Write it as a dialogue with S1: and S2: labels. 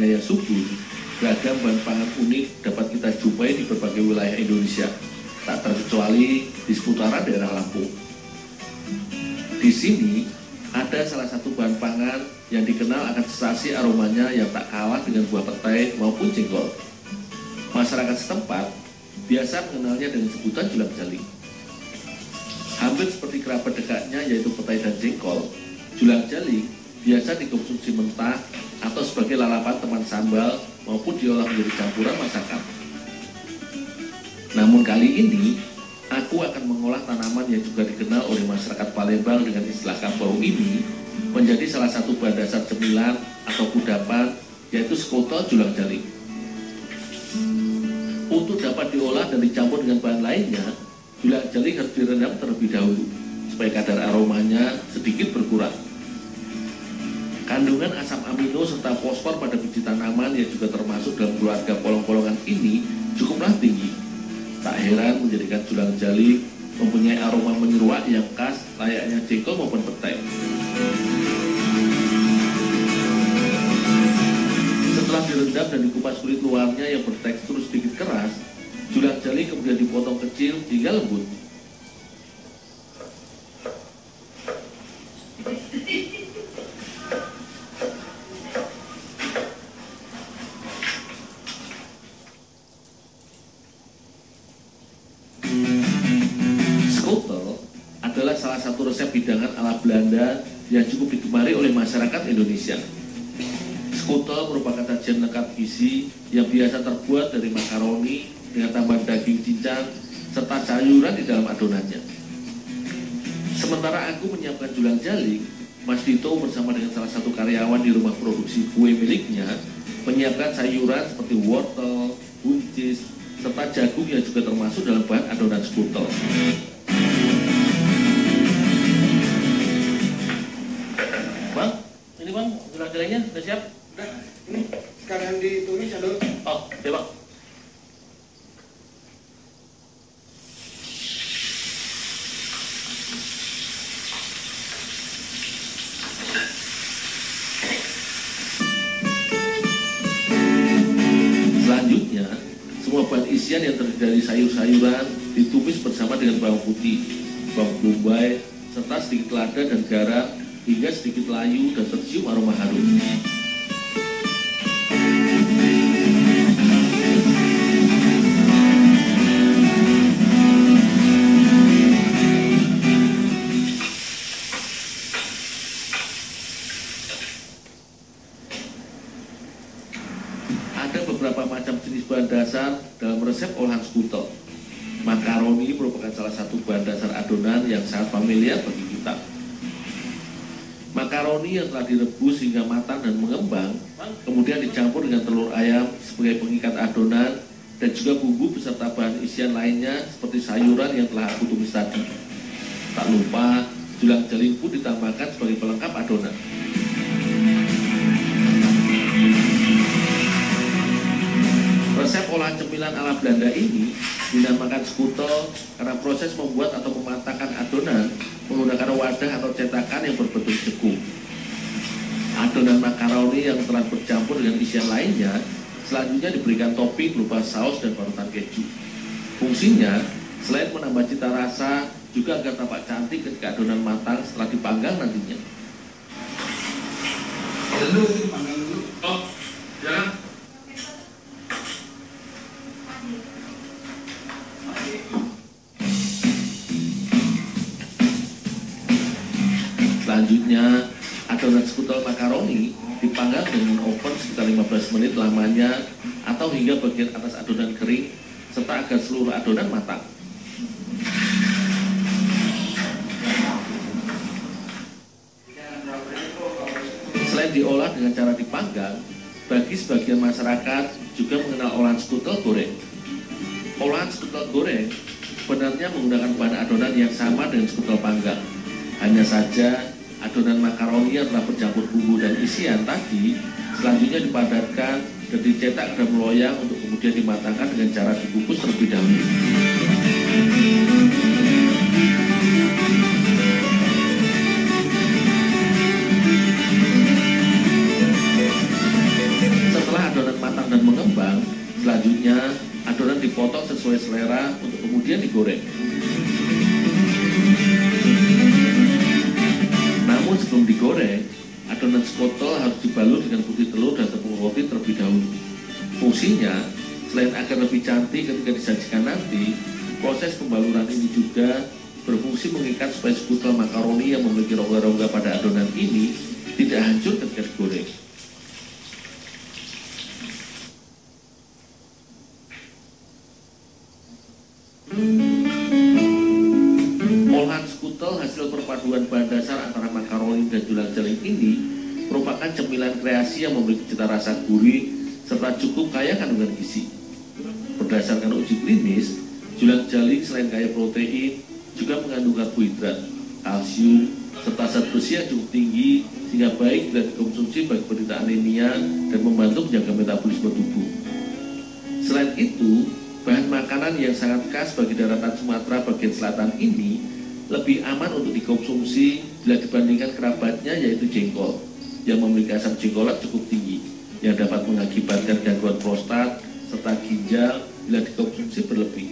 S1: yang subur, beragam bahan pangan unik dapat kita jumpai di berbagai wilayah Indonesia, tak terkecuali di seputaran daerah Lampung. Di sini ada salah satu bahan pangan yang dikenal akan sensasi aromanya yang tak kalah dengan buah petai maupun jengkol. Masyarakat setempat biasa mengenalnya dengan sebutan julang jaling. Hampir seperti kerabat dekatnya yaitu petai dan jengkol, julang jaling biasa dikonsumsi mentah atau sebagai lalapan teman sambal maupun diolah menjadi campuran masakan. Namun kali ini, aku akan mengolah tanaman yang juga dikenal oleh masyarakat Palembang dengan istilah kampau ini menjadi salah satu bahan dasar cemilan atau kudapan, yaitu sekotol julang jaling. Untuk dapat diolah dan dicampur dengan bahan lainnya, julang jaling harus direndam terlebih dahulu supaya kadar aromanya sedikit berkurang. Kandungan asam amino serta fosfor pada biji tanaman yang juga termasuk dalam keluarga polong-polongan ini cukuplah tinggi. Tak heran menjadikan julang jaling mempunyai aroma menyeruak yang khas layaknya jengkol maupun petai. Setelah direndam dan dikupas kulit luarnya yang bertekstur sedikit keras, julang jaling kemudian dipotong kecil hingga lembut. Sekotol adalah salah satu resep hidangan ala Belanda yang cukup digemari oleh masyarakat Indonesia. Sekotol merupakan sajian lengkap gizi yang biasa terbuat dari makaroni dengan tambahan daging cincang serta sayuran di dalam adonannya. Sementara aku menyiapkan julang jaling, Mas Dito bersama dengan salah satu karyawan di rumah produksi kue miliknya menyiapkan sayuran seperti wortel, buncis, serta jagung yang juga termasuk dalam bahan adonan sekotol. Bang, ini bang, julang jalingnya sudah siap?
S2: Udah, ini sekalian ditumis ya dulu.
S1: Oh, ya bang. Selanjutnya, semua bahan isian yang terdiri dari sayur-sayuran ditumis bersama dengan bawang putih, bawang bombay, serta sedikit lada dan garam hingga sedikit layu dan tercium aroma harum. Ada beberapa macam jenis bahan dasar dalam resep olahan sekotol. Makaroni merupakan salah satu bahan dasar adonan yang sangat familiar bagi kita. Makaroni yang telah direbus hingga matang dan mengembang, kemudian dicampur dengan telur ayam sebagai pengikat adonan dan juga bumbu beserta bahan isian lainnya seperti sayuran yang telah aku tumis tadi. Tak lupa, julang jaling pun ditambahkan sebagai pelengkap adonan. Resep olahan cemilan ala Belanda ini dinamakan sekotol karena proses membuat atau mematangkan adonan menggunakan wadah atau cetakan yang berbentuk cekung. Adonan makaroni yang telah bercampur dengan isian lainnya selanjutnya diberikan topping berupa saus dan parutan keju. Fungsinya selain menambah cita rasa juga agar tampak cantik ketika adonan matang setelah dipanggang nantinya.
S2: Dulu dipanggang dulu.
S1: Oh, jangan. Selanjutnya, adonan sekotol makaroni dipanggang dengan oven sekitar 15 menit lamanya atau hingga bagian atas adonan kering serta agar seluruh adonan matang. Selain diolah dengan cara dipanggang, bagi sebagian masyarakat juga mengenal olahan sekotol goreng. Olahan sekotol goreng sebenarnya menggunakan bahan adonan yang sama dengan sekotol panggang. Hanya saja adonan makaroni yang telah bercampur bumbu dan isian tadi selanjutnya dipadatkan dan dicetak dalam loyang untuk kemudian dimatangkan dengan cara dikukus terlebih dahulu. Setelah digoreng. Namun sebelum digoreng, adonan skottel harus dibalut dengan putih telur dan tepung roti terlebih dahulu. Fungsinya, selain agar lebih cantik ketika disajikan nanti, proses pembaluran ini juga berfungsi mengikat supaya skutel makaroni yang memiliki rongga-rongga pada adonan ini tidak hancur ketika digoreng. Olahan skutel hasil perpaduan bahan dasar antara makaroni dan julang-jaling ini merupakan cemilan kreasi yang memiliki cita rasa gurih serta cukup kaya kandungan gizi. Berdasarkan uji klinis, julang-jaling selain kaya protein juga mengandung karbohidrat, kalsium, serta zat besi yang cukup tinggi sehingga baik bila dikonsumsi bagi penderita anemia dan membantu menjaga metabolisme tubuh. Selain itu, bahan makanan yang sangat khas bagi daratan Sumatera bagian selatan ini lebih aman untuk dikonsumsi bila dibandingkan kerabatnya yaitu jengkol yang memiliki asam jengkolat cukup tinggi yang dapat mengakibatkan gangguan prostat serta ginjal bila dikonsumsi berlebih.